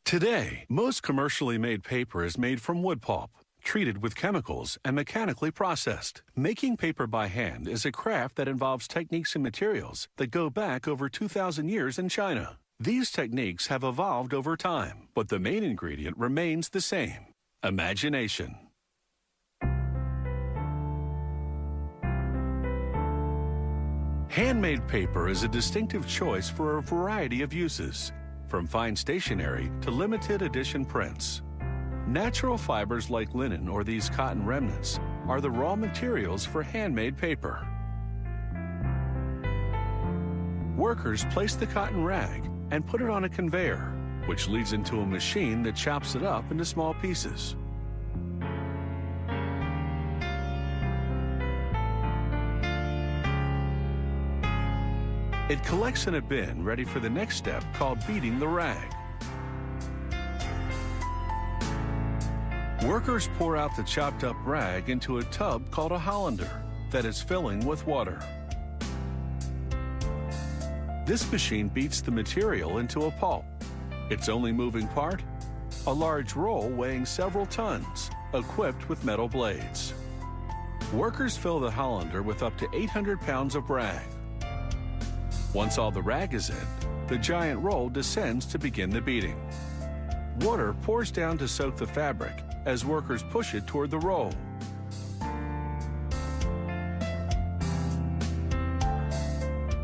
Today, most commercially made paper is made from wood pulp, treated with chemicals and mechanically processed. Making paper by hand is a craft that involves techniques and materials that go back over 2,000 years in China. These techniques have evolved over time, but the main ingredient remains the same: imagination. Handmade paper is a distinctive choice for a variety of uses, from fine stationery to limited edition prints. Natural fibers like linen or these cotton remnants are the raw materials for handmade paper. Workers place the cotton rag and put it on a conveyor, which leads into a machine that chops it up into small pieces. It collects in a bin ready for the next step called beating the rag. Workers pour out the chopped up rag into a tub called a hollander that is filling with water. This machine beats the material into a pulp. Its only moving part? A large roll weighing several tons, equipped with metal blades. Workers fill the hollander with up to 800 pounds of rag. Once all the rag is in, the giant roll descends to begin the beating. Water pours down to soak the fabric as workers push it toward the roll.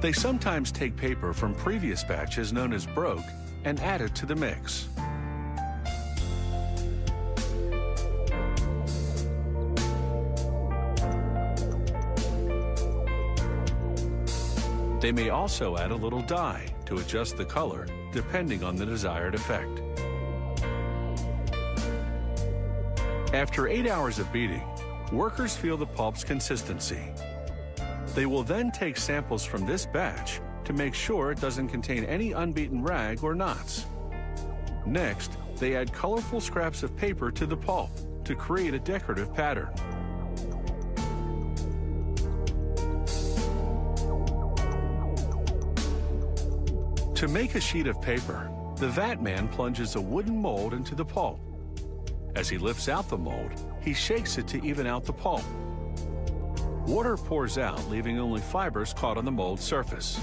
They sometimes take paper from previous batches known as broke and add it to the mix. They may also add a little dye to adjust the color depending on the desired effect. After 8 hours of beating, workers feel the pulp's consistency. They will then take samples from this batch to make sure it doesn't contain any unbeaten rag or knots. Next, they add colorful scraps of paper to the pulp to create a decorative pattern. To make a sheet of paper, the vat man plunges a wooden mold into the pulp. As he lifts out the mold, he shakes it to even out the pulp. Water pours out, leaving only fibers caught on the mold's surface.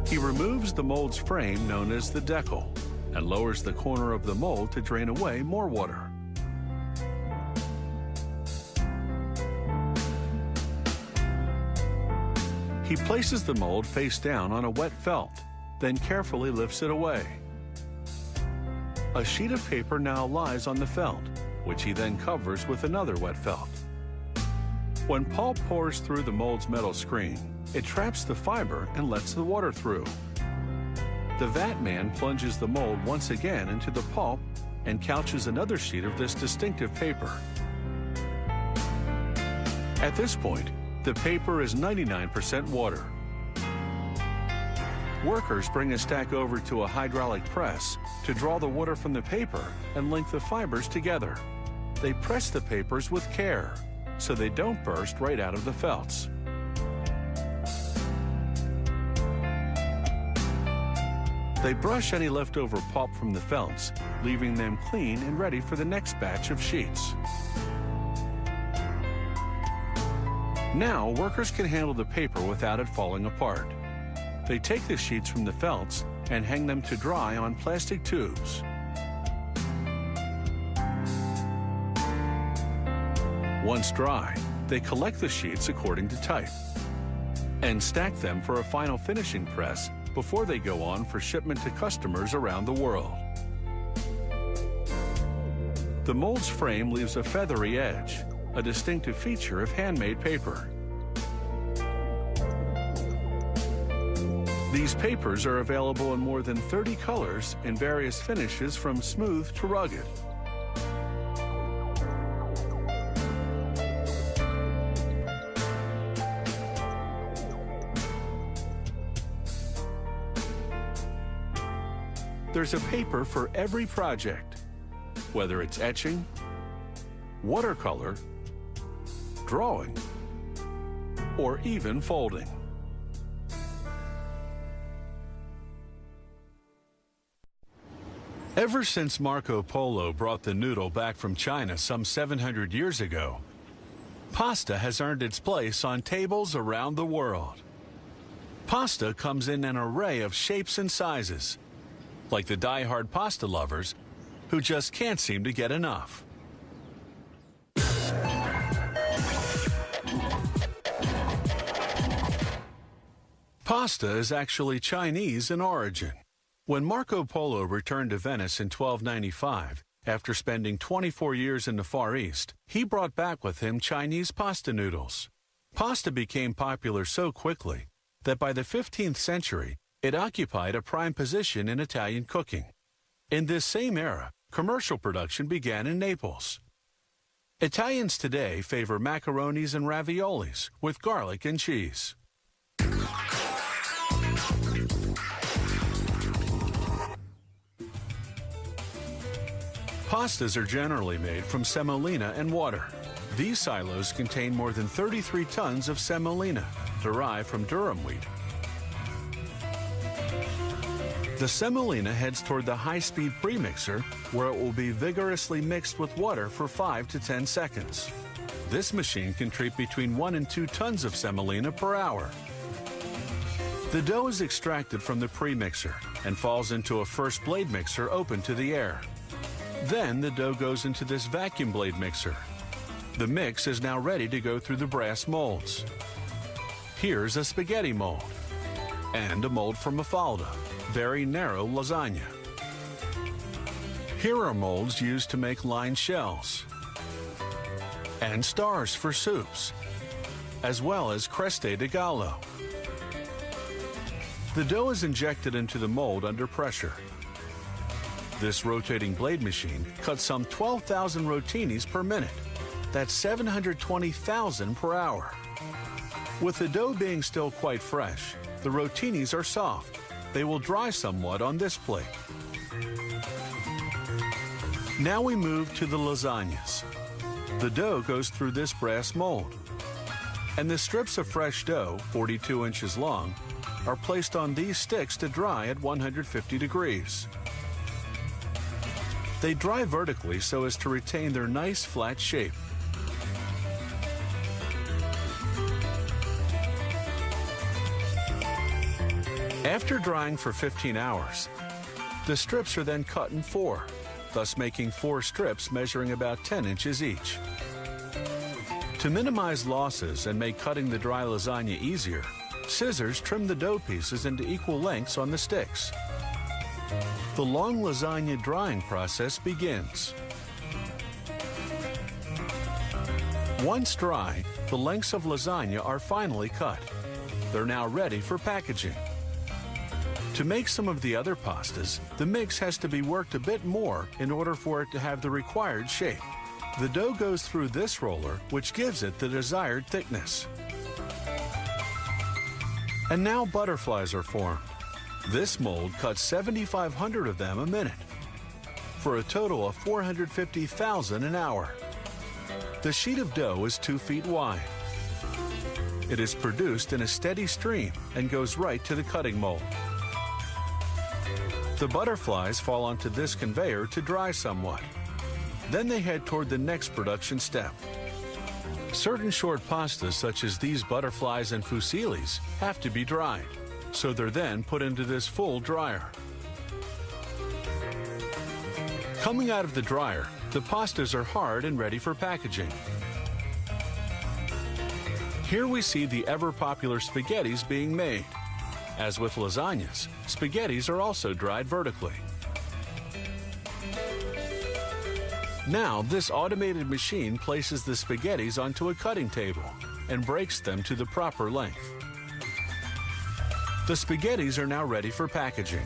He removes the mold's frame, known as the decal, and lowers the corner of the mold to drain away more water. He places the mold face down on a wet felt, then carefully lifts it away. A sheet of paper now lies on the felt, which he then covers with another wet felt. When pulp pours through the mold's metal screen, it traps the fiber and lets the water through. The vat man plunges the mold once again into the pulp and couches another sheet of this distinctive paper. At this point, the paper is 99% water. Workers bring a stack over to a hydraulic press to draw the water from the paper and link the fibers together. They press the papers with care so they don't burst right out of the felts. They brush any leftover pulp from the felts, leaving them clean and ready for the next batch of sheets. Now, workers can handle the paper without it falling apart. They take the sheets from the felts and hang them to dry on plastic tubes. Once dry, they collect the sheets according to type and stack them for a final finishing press before they go on for shipment to customers around the world. The mold's frame leaves a feathery edge, a distinctive feature of handmade paper. These papers are available in more than 30 colors and various finishes from smooth to rugged. There's a paper for every project, whether it's etching, watercolor, drawing, or even folding. Ever since Marco Polo brought the noodle back from China some 700 years ago, pasta has earned its place on tables around the world. Pasta comes in an array of shapes and sizes, like the die-hard pasta lovers who just can't seem to get enough. Pasta is actually Chinese in origin. When Marco Polo returned to Venice in 1295, after spending 24 years in the Far East, he brought back with him Chinese pasta noodles. Pasta became popular so quickly that by the 15th century, it occupied a prime position in Italian cooking. In this same era, commercial production began in Naples. Italians today favor macaronis and raviolis with garlic and cheese. Pastas are generally made from semolina and water. These silos contain more than 33 tons of semolina, derived from durum wheat. The semolina heads toward the high-speed premixer, where it will be vigorously mixed with water for 5 to 10 seconds. This machine can treat between 1 and 2 tons of semolina per hour. The dough is extracted from the premixer and falls into a first blade mixer open to the air. Then the dough goes into this vacuum blade mixer. The mix is now ready to go through the brass molds. Here's a spaghetti mold and a mold for Mafalda, very narrow lasagna. Here are molds used to make lined shells and stars for soups, as well as creste de gallo. The dough is injected into the mold under pressure. This rotating blade machine cuts some 12,000 rotinis per minute. That's 720,000 per hour. With the dough being still quite fresh, the rotinis are soft. They will dry somewhat on this plate. Now we move to the lasagnas. The dough goes through this brass mold, and the strips of fresh dough, 42 inches long, are placed on these sticks to dry at 150 degrees. They dry vertically so as to retain their nice flat shape. After drying for 15 hours, the strips are then cut in 4, thus making 4 strips measuring about 10 inches each. To minimize losses and make cutting the dry lasagna easier, scissors trim the dough pieces into equal lengths on the sticks. The long lasagna drying process begins. Once dry, the lengths of lasagna are finally cut. They're now ready for packaging. To make some of the other pastas, the mix has to be worked a bit more in order for it to have the required shape. The dough goes through this roller, which gives it the desired thickness. And now butterflies are formed. This mold cuts 7,500 of them a minute, for a total of 450,000 an hour. The sheet of dough is 2 feet wide. It is produced in a steady stream and goes right to the cutting mold. The butterflies fall onto this conveyor to dry somewhat. Then they head toward the next production step. Certain short pastas, such as these butterflies and fusillis, have to be dried, so they're then put into this full dryer. Coming out of the dryer, the pastas are hard and ready for packaging. Here we see the ever-popular spaghettis being made. As with lasagnas, spaghettis are also dried vertically. Now, this automated machine places the spaghettis onto a cutting table and breaks them to the proper length. The spaghettis are now ready for packaging.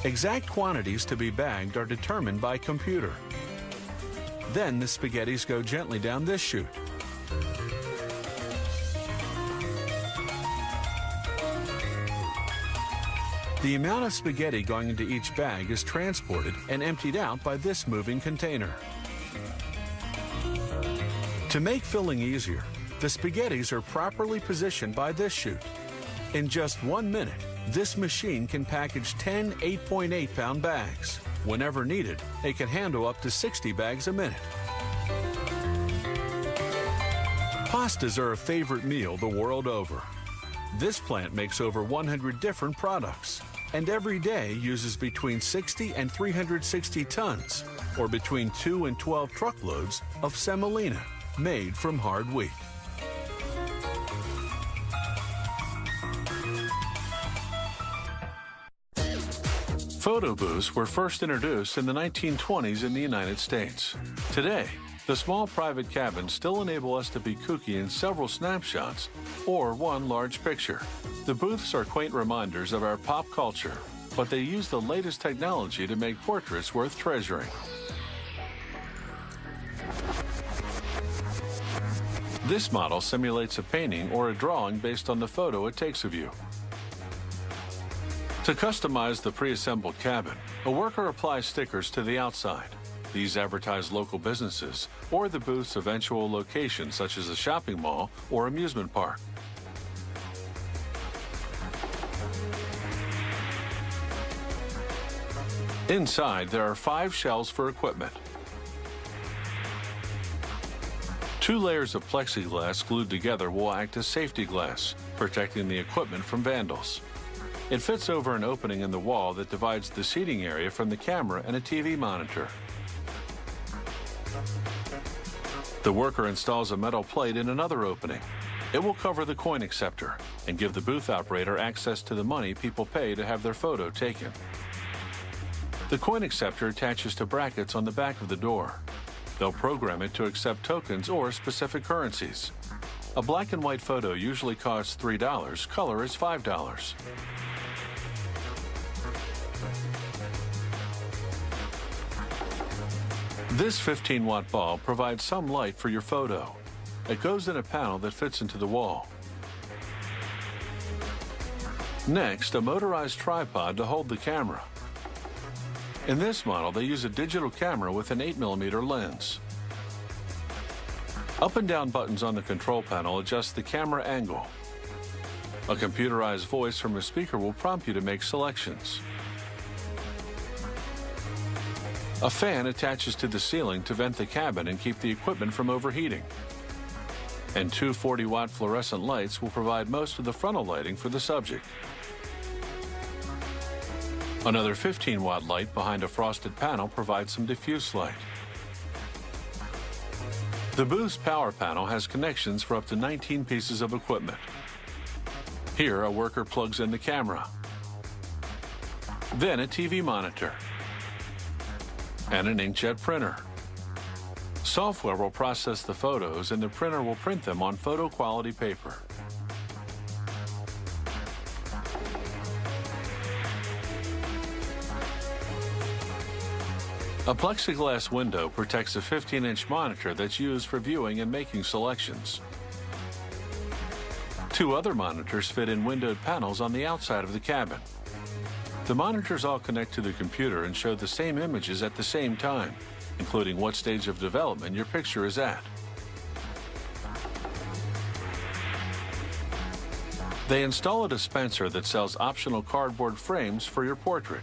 Exact quantities to be bagged are determined by computer. Then the spaghettis go gently down this chute. The amount of spaghetti going into each bag is transported and emptied out by this moving container. To make filling easier, the spaghettis are properly positioned by this chute. In just 1 minute, This machine can package 10 8.8-pound bags. Whenever needed, it can handle up to 60 bags a minute. Pastas are a favorite meal the world over. This plant makes over 100 different products, and every day uses between 60 and 360 tons, or between 2 and 12 truckloads of semolina, made from hard wheat. Photo booths were first introduced in the 1920s in the United States. Today, the small private cabins still enable us to be kooky in several snapshots or one large picture. The booths are quaint reminders of our pop culture, but they use the latest technology to make portraits worth treasuring. This model simulates a painting or a drawing based on the photo it takes of you. To customize the pre-assembled cabin, a worker applies stickers to the outside. These advertise local businesses or the booth's eventual location, such as a shopping mall or amusement park. Inside, there are 5 shelves for equipment. 2 layers of plexiglass glued together will act as safety glass, protecting the equipment from vandals. It fits over an opening in the wall that divides the seating area from the camera and a TV monitor. The worker installs a metal plate in another opening. It will cover the coin acceptor and give the booth operator access to the money people pay to have their photo taken. The coin acceptor attaches to brackets on the back of the door. They'll program it to accept tokens or specific currencies. A black and white photo usually costs $3, color is $5. This 15-watt bulb provides some light for your photo. It goes in a panel that fits into the wall. Next, a motorized tripod to hold the camera. In this model, they use a digital camera with an 8mm lens. Up and down buttons on the control panel adjust the camera angle. A computerized voice from a speaker will prompt you to make selections. A fan attaches to the ceiling to vent the cabin and keep the equipment from overheating. And 2 40-watt fluorescent lights will provide most of the frontal lighting for the subject. Another 15-watt light behind a frosted panel provides some diffuse light. The booth's power panel has connections for up to 19 pieces of equipment. Here, a worker plugs in the camera, then a TV monitor, and an inkjet printer. Software will process the photos and the printer will print them on photo-quality paper. A plexiglass window protects a 15-inch monitor that's used for viewing and making selections. 2 other monitors fit in windowed panels on the outside of the cabin. The monitors all connect to the computer and show the same images at the same time, including what stage of development your picture is at. They install a dispenser that sells optional cardboard frames for your portrait.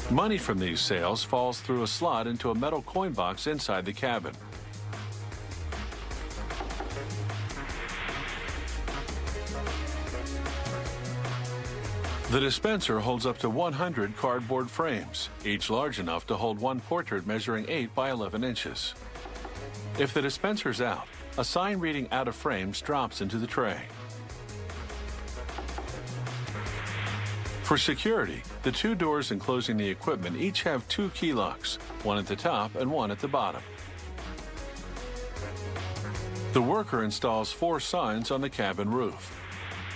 Money from these sales falls through a slot into a metal coin box inside the cabin. The dispenser holds up to 100 cardboard frames, each large enough to hold one portrait measuring 8 by 11 inches. If the dispenser's out, a sign reading "out of frames" drops into the tray. For security, the 2 doors enclosing the equipment each have 2 key locks, one at the top and one at the bottom. The worker installs 4 signs on the cabin roof.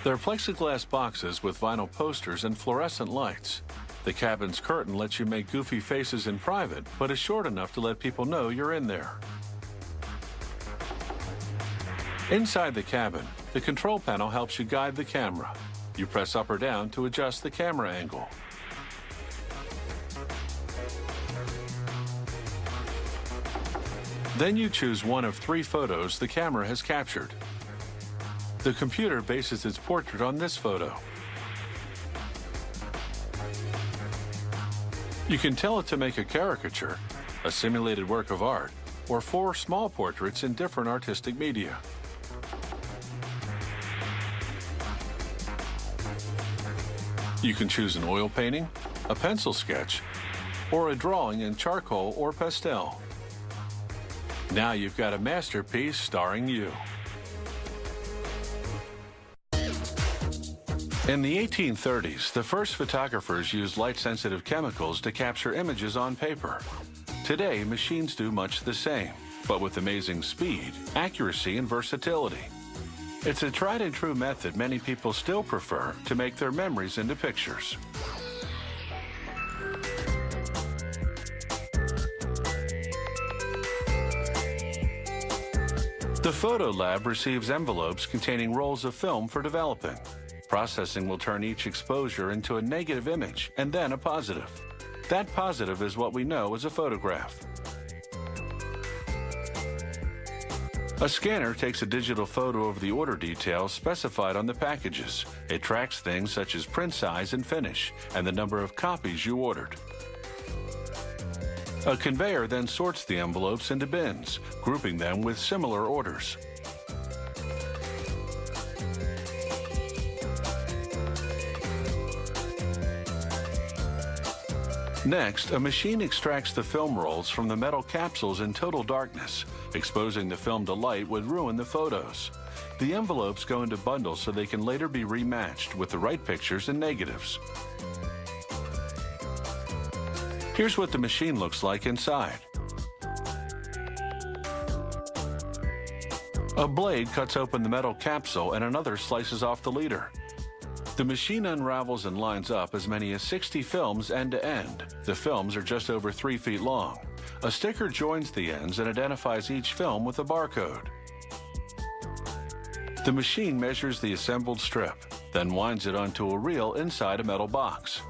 They're plexiglass boxes with vinyl posters and fluorescent lights. The cabin's curtain lets you make goofy faces in private, but is short enough to let people know you're in there. Inside the cabin, the control panel helps you guide the camera. You press up or down to adjust the camera angle. Then you choose one of 3 photos the camera has captured. The computer bases its portrait on this photo. You can tell it to make a caricature, a simulated work of art, or 4 small portraits in different artistic media. You can choose an oil painting, a pencil sketch, or a drawing in charcoal or pastel. Now you've got a masterpiece starring you. In the 1830s, the first photographers used light-sensitive chemicals to capture images on paper. Today, machines do much the same, but with amazing speed, accuracy, and versatility. It's a tried-and-true method many people still prefer to make their memories into pictures. The Photo Lab receives envelopes containing rolls of film for developing. Processing will turn each exposure into a negative image and then a positive. That positive is what we know as a photograph. A scanner takes a digital photo of the order details specified on the packages. It tracks things such as print size and finish, and the number of copies you ordered. A conveyor then sorts the envelopes into bins, grouping them with similar orders. Next, a machine extracts the film rolls from the metal capsules in total darkness. Exposing the film to light would ruin the photos. The envelopes go into bundles so they can later be rematched with the right pictures and negatives. Here's what the machine looks like inside. A blade cuts open the metal capsule and another slices off the leader. The machine unravels and lines up as many as 60 films end to end. The films are just over 3 feet long. A sticker joins the ends and identifies each film with a barcode. The machine measures the assembled strip, then winds it onto a reel inside a metal box.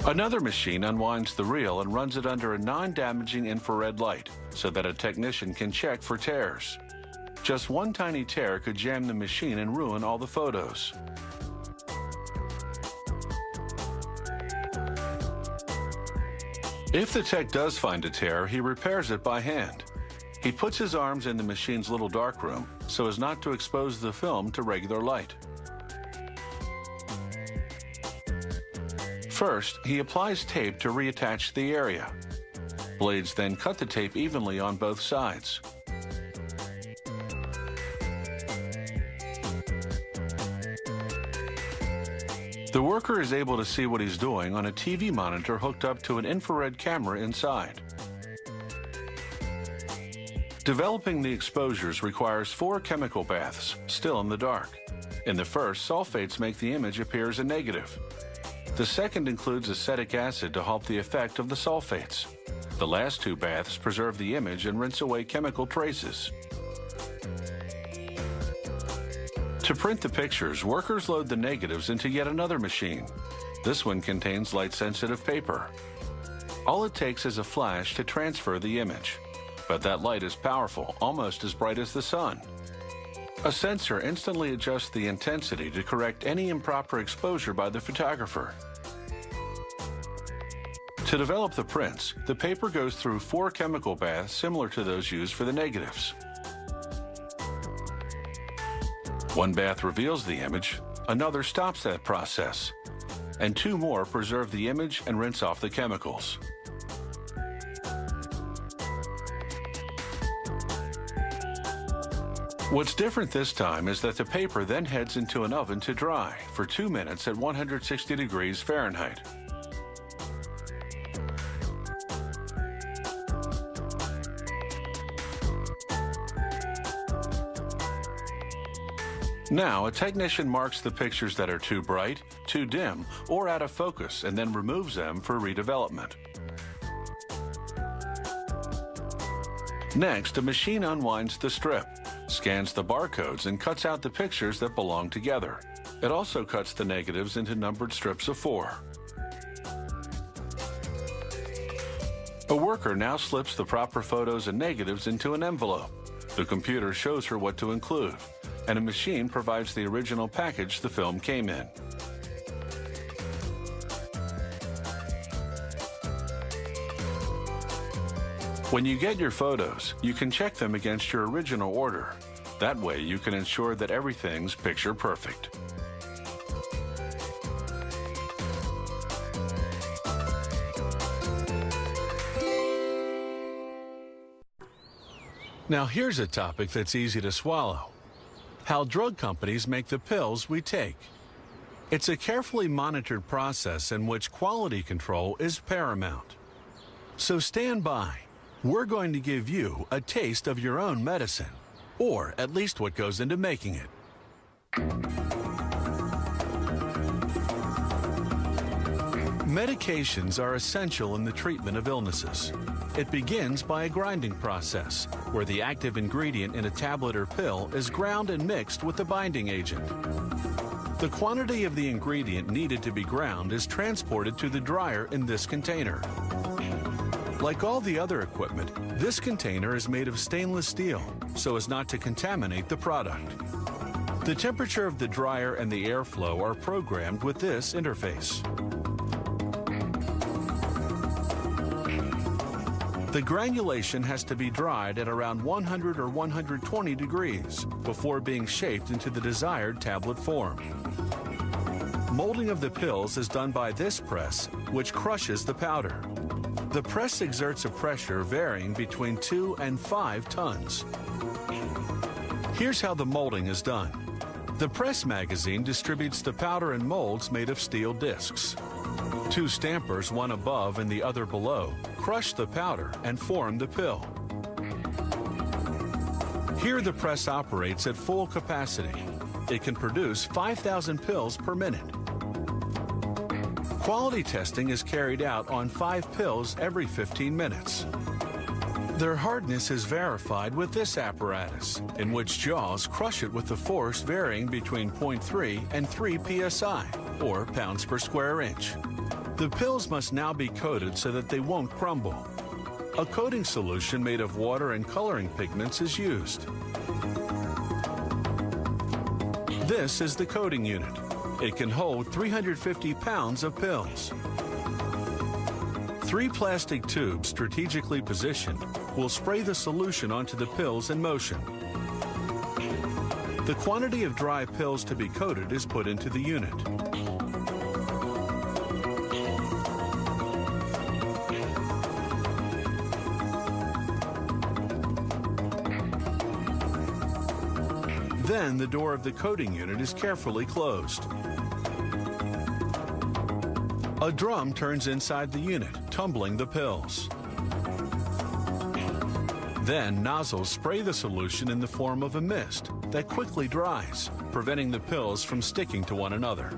Another machine unwinds the reel and runs it under a non-damaging infrared light so that a technician can check for tears. Just one tiny tear could jam the machine and ruin all the photos. If the tech does find a tear, he repairs it by hand. He puts his arms in the machine's little darkroom so as not to expose the film to regular light. First, he applies tape to reattach the area. Blades then cut the tape evenly on both sides. The worker is able to see what he's doing on a TV monitor hooked up to an infrared camera inside. Developing the exposures requires 4 chemical baths, still in the dark. In the first, sulfates make the image appear as a negative. The second includes acetic acid to help the effect of the sulfates. The last 2 baths preserve the image and rinse away chemical traces. To print the pictures, workers load the negatives into yet another machine. This one contains light-sensitive paper. All it takes is a flash to transfer the image. But that light is powerful, almost as bright as the sun. A sensor instantly adjusts the intensity to correct any improper exposure by the photographer. To develop the prints, the paper goes through 4 chemical baths similar to those used for the negatives. One bath reveals the image, another stops that process, and 2 more preserve the image and rinse off the chemicals. What's different this time is that the paper then heads into an oven to dry for 2 minutes at 160 degrees Fahrenheit. Now, a technician marks the pictures that are too bright, too dim, or out of focus and then removes them for redevelopment. Next, a machine unwinds the strip, scans the barcodes, and cuts out the pictures that belong together. It also cuts the negatives into numbered strips of 4. A worker now slips the proper photos and negatives into an envelope. The computer shows her what to include, and a machine provides the original package the film came in. When you get your photos, you can check them against your original order. That way you can ensure that everything's picture perfect. Now here's a topic that's easy to swallow: how drug companies make the pills we take. It's a carefully monitored process in which quality control is paramount. So stand by. We're going to give you a taste of your own medicine, or at least what goes into making it. Medications are essential in the treatment of illnesses. It begins by a grinding process, where the active ingredient in a tablet or pill is ground and mixed with the binding agent. The quantity of the ingredient needed to be ground is transported to the dryer in this container. Like all the other equipment, this container is made of stainless steel so as not to contaminate the product. The temperature of the dryer and the airflow are programmed with this interface. The granulation has to be dried at around 100 or 120 degrees before being shaped into the desired tablet form. Molding of the pills is done by this press, which crushes the powder. The press exerts a pressure varying between 2 and 5 tons. Here's how the molding is done. The press magazine distributes the powder in molds made of steel discs. 2 stampers, one above and the other below, crush the powder and form the pill. Here the press operates at full capacity. It can produce 5,000 pills per minute. Quality testing is carried out on 5 pills every 15 minutes. Their hardness is verified with this apparatus, in which jaws crush it with a force varying between 0.3 and 3 psi, or pounds per square inch. The pills must now be coated so that they won't crumble. A coating solution made of water and coloring pigments is used. This is the coating unit. It can hold 350 pounds of pills. 3 plastic tubes strategically positioned will spray the solution onto the pills in motion. The quantity of dry pills to be coated is put into the unit. Then the door of the coating unit is carefully closed. A drum turns inside the unit, tumbling the pills. Then nozzles spray the solution in the form of a mist that quickly dries, preventing the pills from sticking to one another.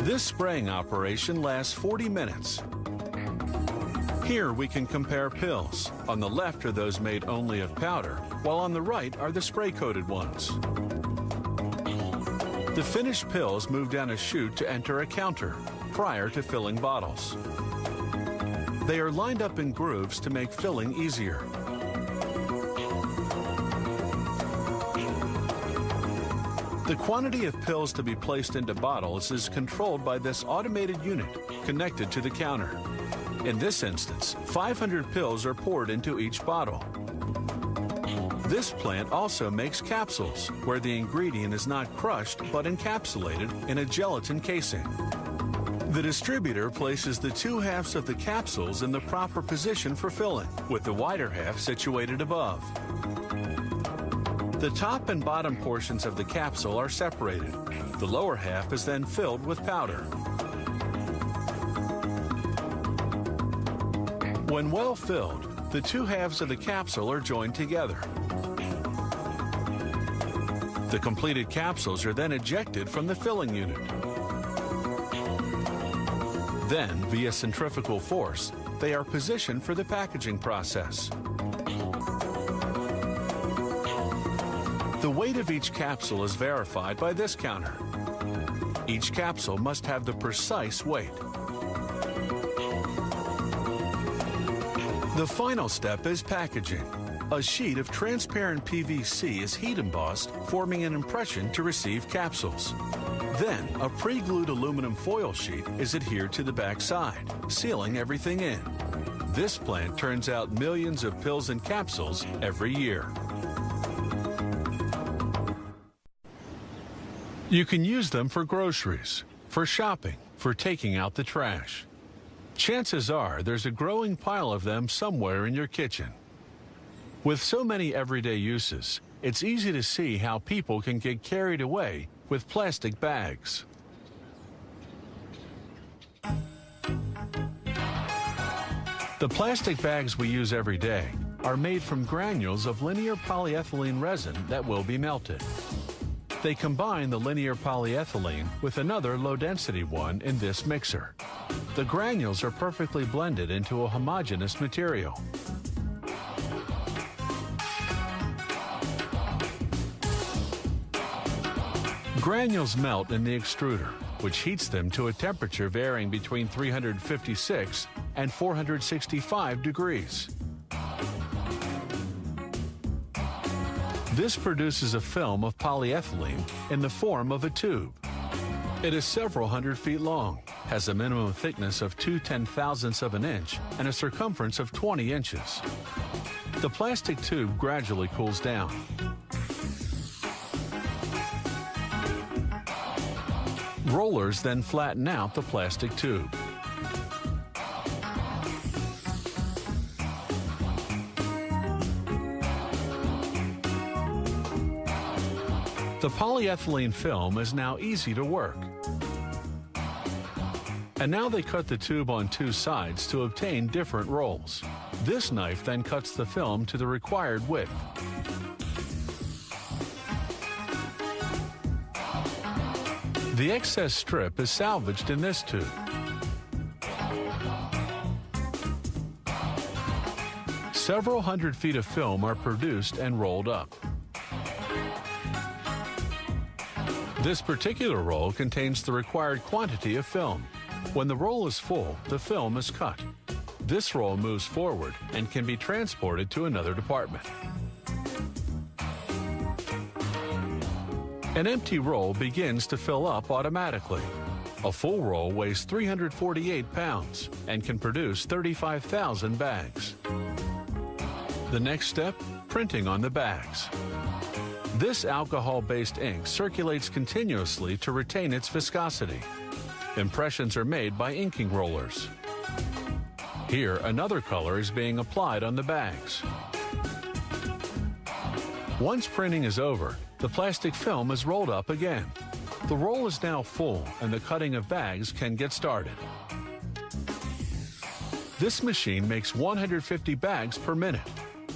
This spraying operation lasts 40 minutes. Here we can compare pills. On the left are those made only of powder, while on the right are the spray-coated ones. The finished pills move down a chute to enter a counter prior to filling bottles. They are lined up in grooves to make filling easier. The quantity of pills to be placed into bottles is controlled by this automated unit connected to the counter. In this instance, 500 pills are poured into each bottle. This plant also makes capsules, where the ingredient is not crushed but encapsulated in a gelatin casing. The distributor places the 2 halves of the capsules in the proper position for filling, with the wider half situated above. The top and bottom portions of the capsule are separated. The lower half is then filled with powder. When well filled, the 2 halves of the capsule are joined together. The completed capsules are then ejected from the filling unit. Then, via centrifugal force, they are positioned for the packaging process. The weight of each capsule is verified by this counter. Each capsule must have the precise weight. The final step is packaging. A sheet of transparent PVC is heat embossed, forming an impression to receive capsules. Then, a pre-glued aluminum foil sheet is adhered to the back side, sealing everything in. This plant turns out millions of pills and capsules every year. You can use them for groceries, for shopping, for taking out the trash. Chances are there's a growing pile of them somewhere in your kitchen. With so many everyday uses, it's easy to see how people can get carried away with plastic bags. The plastic bags we use every day are made from granules of linear polyethylene resin that will be melted. They combine the linear polyethylene with another low-density one in this mixer. The granules are perfectly blended into a homogeneous material. Granules melt in the extruder, which heats them to a temperature varying between 356 and 465 degrees. This produces a film of polyethylene in the form of a tube. It is several hundred feet long, has a minimum thickness of 2/10,000ths of an inch, and a circumference of 20 inches. The plastic tube gradually cools down. Rollers then flatten out the plastic tube. The polyethylene film is now easy to work. And now they cut the tube on two sides to obtain different rolls. This knife then cuts the film to the required width. The excess strip is salvaged in this tube. Several hundred feet of film are produced and rolled up. This particular roll contains the required quantity of film. When the roll is full, the film is cut. This roll moves forward and can be transported to another department. An empty roll begins to fill up automatically. A full roll weighs 348 pounds and can produce 35,000 bags. The next step, printing on the bags. This alcohol-based ink circulates continuously to retain its viscosity. Impressions are made by inking rollers. Here, another color is being applied on the bags. Once printing is over, the plastic film is rolled up again. The roll is now full and the cutting of bags can get started. This machine makes 150 bags per minute.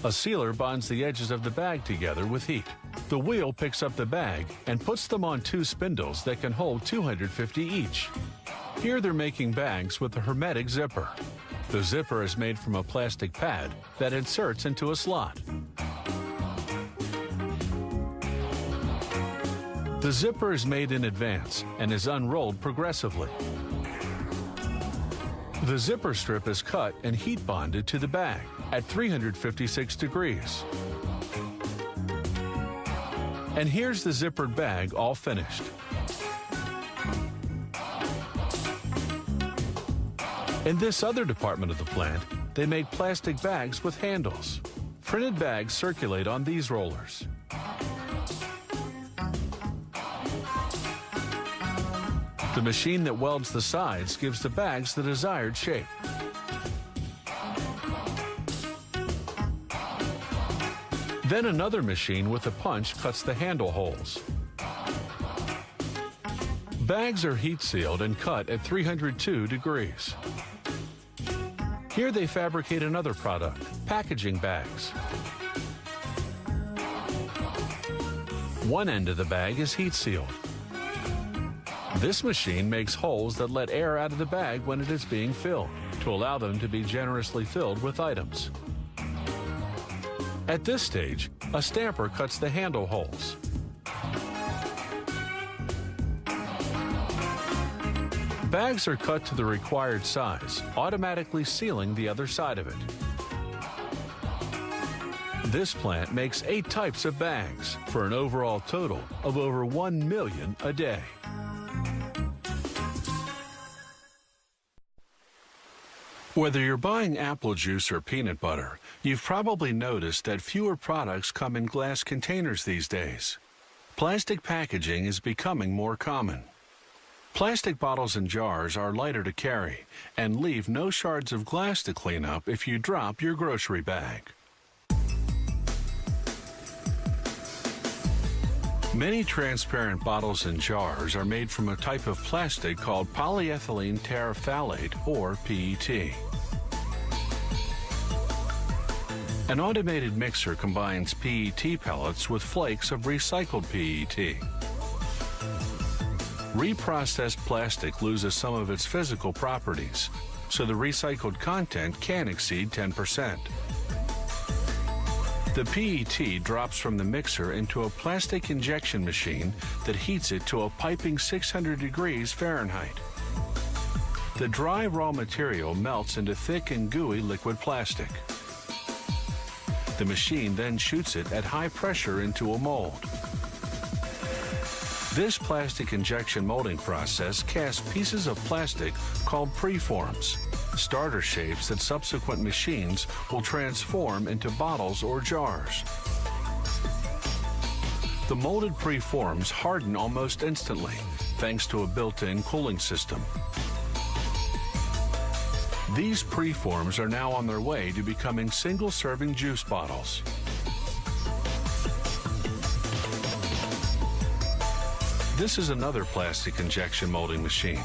A sealer bonds the edges of the bag together with heat. The wheel picks up the bag and puts them on two spindles that can hold 250 each. Here they're making bags with a hermetic zipper. The zipper is made from a plastic pad that inserts into a slot. The zipper is made in advance and is unrolled progressively. The zipper strip is cut and heat bonded to the bag at 356 degrees. And here's the zippered bag all finished. In this other department of the plant, they make plastic bags with handles. Printed bags circulate on these rollers. The machine that welds the sides gives the bags the desired shape. Then another machine with a punch cuts the handle holes. Bags are heat sealed and cut at 302 degrees. Here they fabricate another product, packaging bags. One end of the bag is heat sealed. This machine makes holes that let air out of the bag when it is being filled, to allow them to be generously filled with items. At this stage, a stamper cuts the handle holes. Bags are cut to the required size, automatically sealing the other side of it. This plant makes 8 types of bags for an overall total of over 1 million a day. Whether you're buying apple juice or peanut butter, you've probably noticed that fewer products come in glass containers these days. Plastic packaging is becoming more common. Plastic bottles and jars are lighter to carry and leave no shards of glass to clean up if you drop your grocery bag. Many transparent bottles and jars are made from a type of plastic called polyethylene terephthalate, or PET. An automated mixer combines PET pellets with flakes of recycled PET. Reprocessed plastic loses some of its physical properties, so the recycled content can exceed 10%. The PET drops from the mixer into a plastic injection machine that heats it to a piping 600 degrees Fahrenheit. The dry raw material melts into thick and gooey liquid plastic. The machine then shoots it at high pressure into a mold. This plastic injection molding process casts pieces of plastic called preforms, starter shapes that subsequent machines will transform into bottles or jars. The molded preforms harden almost instantly, thanks to a built-in cooling system. These preforms are now on their way to becoming single-serving juice bottles. This is another plastic injection molding machine.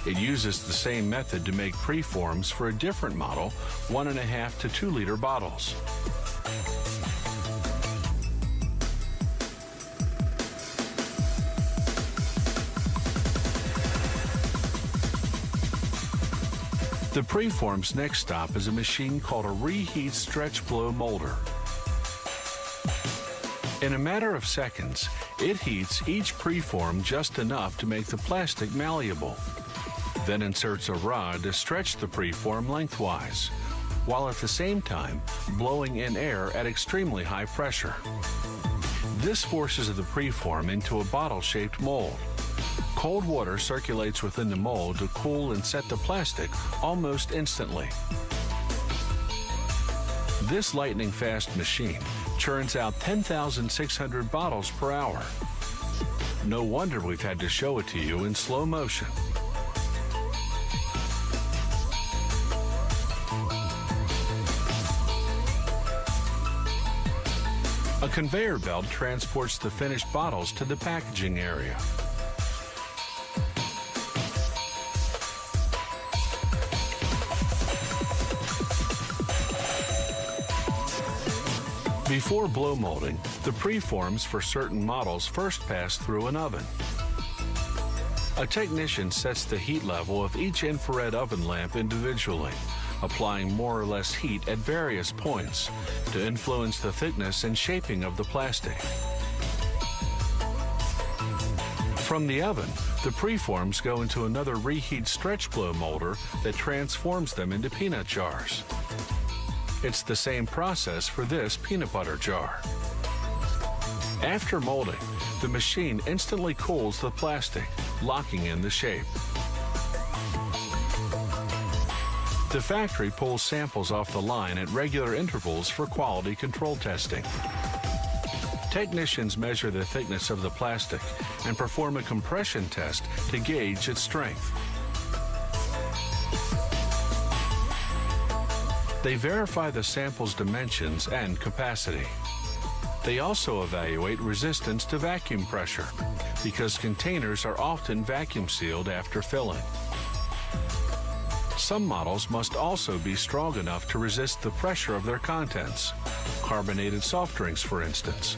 It uses the same method to make preforms for a different model, 1.5 to 2 liter bottles. The preform's next stop is a machine called a reheat stretch blow molder. In a matter of seconds, it heats each preform just enough to make the plastic malleable, then inserts a rod to stretch the preform lengthwise, while at the same time blowing in air at extremely high pressure. This forces the preform into a bottle-shaped mold. Cold water circulates within the mold to cool and set the plastic almost instantly. This lightning-fast machine churns out 10,600 bottles per hour. No wonder we've had to show it to you in slow motion. A conveyor belt transports the finished bottles to the packaging area. Before blow molding, the preforms for certain models first pass through an oven. A technician sets the heat level of each infrared oven lamp individually, applying more or less heat at various points to influence the thickness and shaping of the plastic. From the oven, the preforms go into another reheat stretch blow molder that transforms them into peanut jars. It's the same process for this peanut butter jar. After molding, the machine instantly cools the plastic, locking in the shape. The factory pulls samples off the line at regular intervals for quality control testing. Technicians measure the thickness of the plastic and perform a compression test to gauge its strength. They verify the sample's dimensions and capacity. They also evaluate resistance to vacuum pressure, because containers are often vacuum sealed after filling. Some models must also be strong enough to resist the pressure of their contents, carbonated soft drinks, for instance.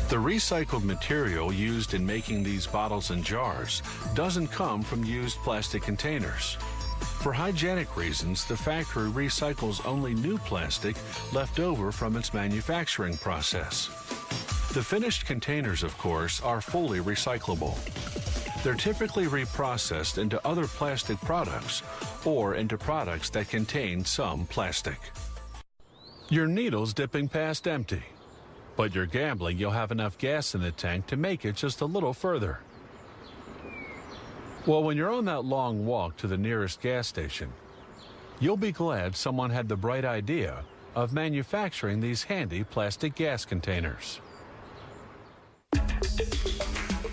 The recycled material used in making these bottles and jars doesn't come from used plastic containers. For hygienic reasons, the factory recycles only new plastic left over from its manufacturing process. The finished containers, of course, are fully recyclable. They're typically reprocessed into other plastic products or into products that contain some plastic. Your needle's dipping past empty, but you're gambling you'll have enough gas in the tank to make it just a little further. Well, when you're on that long walk to the nearest gas station, you'll be glad someone had the bright idea of manufacturing these handy plastic gas containers.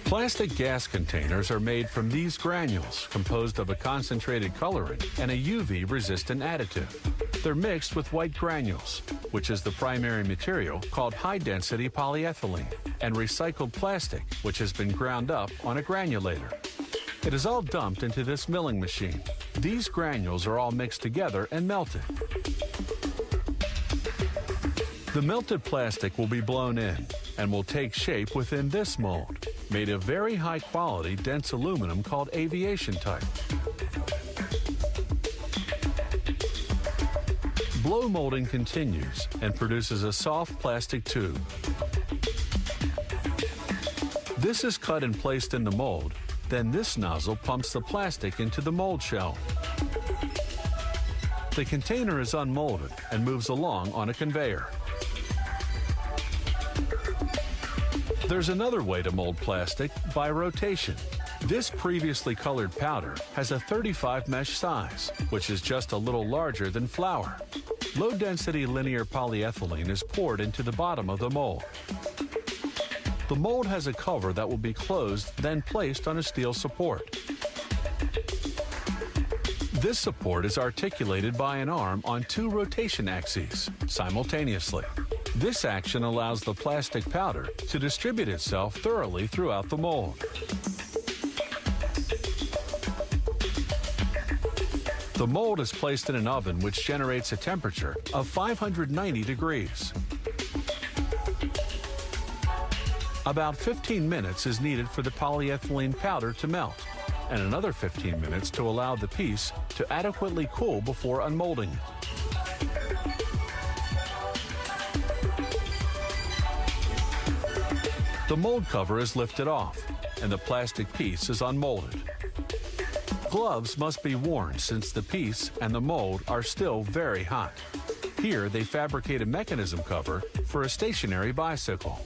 Plastic gas containers are made from these granules composed of a concentrated colorant and a UV-resistant additive. They're mixed with white granules, which is the primary material called high-density polyethylene, and recycled plastic, which has been ground up on a granulator. It is all dumped into this milling machine. These granules are all mixed together and melted. The melted plastic will be blown in and will take shape within this mold, made of very high-quality dense aluminum called aviation type. Blow molding continues and produces a soft plastic tube. This is cut and placed in the mold. Then this nozzle pumps the plastic into the mold shell. The container is unmolded and moves along on a conveyor. There's another way to mold plastic, by rotation. This previously colored powder has a 35 mesh size, which is just a little larger than flour. Low-density linear polyethylene is poured into the bottom of the mold. The mold has a cover that will be closed, then placed on a steel support. This support is articulated by an arm on 2 rotation axes simultaneously. This action allows the plastic powder to distribute itself thoroughly throughout the mold. The mold is placed in an oven which generates a temperature of 590 degrees. About 15 minutes is needed for the polyethylene powder to melt, and another 15 minutes to allow the piece to adequately cool before unmolding it. The mold cover is lifted off, and the plastic piece is unmolded. Gloves must be worn since the piece and the mold are still very hot. Here they fabricate a mechanism cover for a stationary bicycle.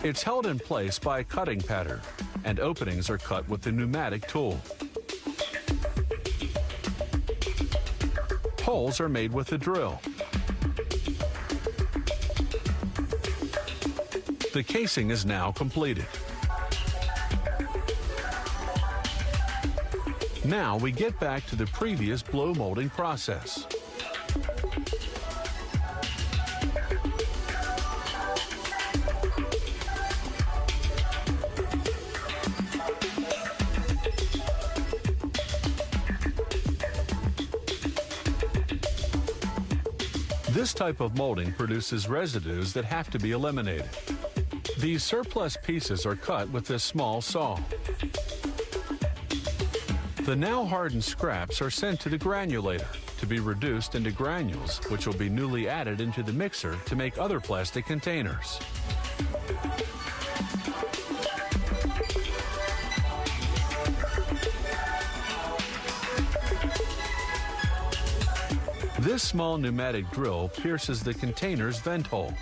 It's held in place by a cutting pattern, and openings are cut with the pneumatic tool. Holes are made with a drill. The casing is now completed. Now we get back to the previous blow molding process. This type of molding produces residues that have to be eliminated. These surplus pieces are cut with this small saw. The now hardened scraps are sent to the granulator to be reduced into granules, which will be newly added into the mixer to make other plastic containers. This small pneumatic drill pierces the container's vent hole.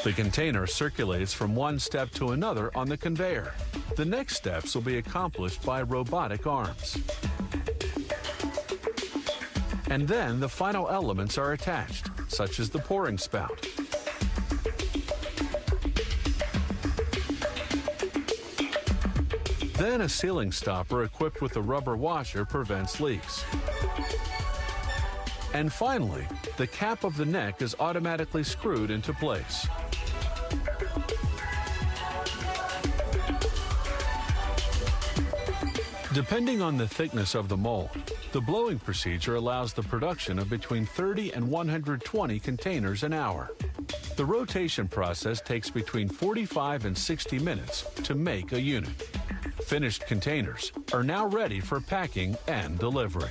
The container circulates from one step to another on the conveyor. The next steps will be accomplished by robotic arms. And then the final elements are attached, such as the pouring spout. Then a sealing stopper equipped with a rubber washer prevents leaks. And finally, the cap of the neck is automatically screwed into place. Depending on the thickness of the mold, the blowing procedure allows the production of between 30 and 120 containers an hour. The rotation process takes between 45 and 60 minutes to make a unit. Finished containers are now ready for packing and delivery.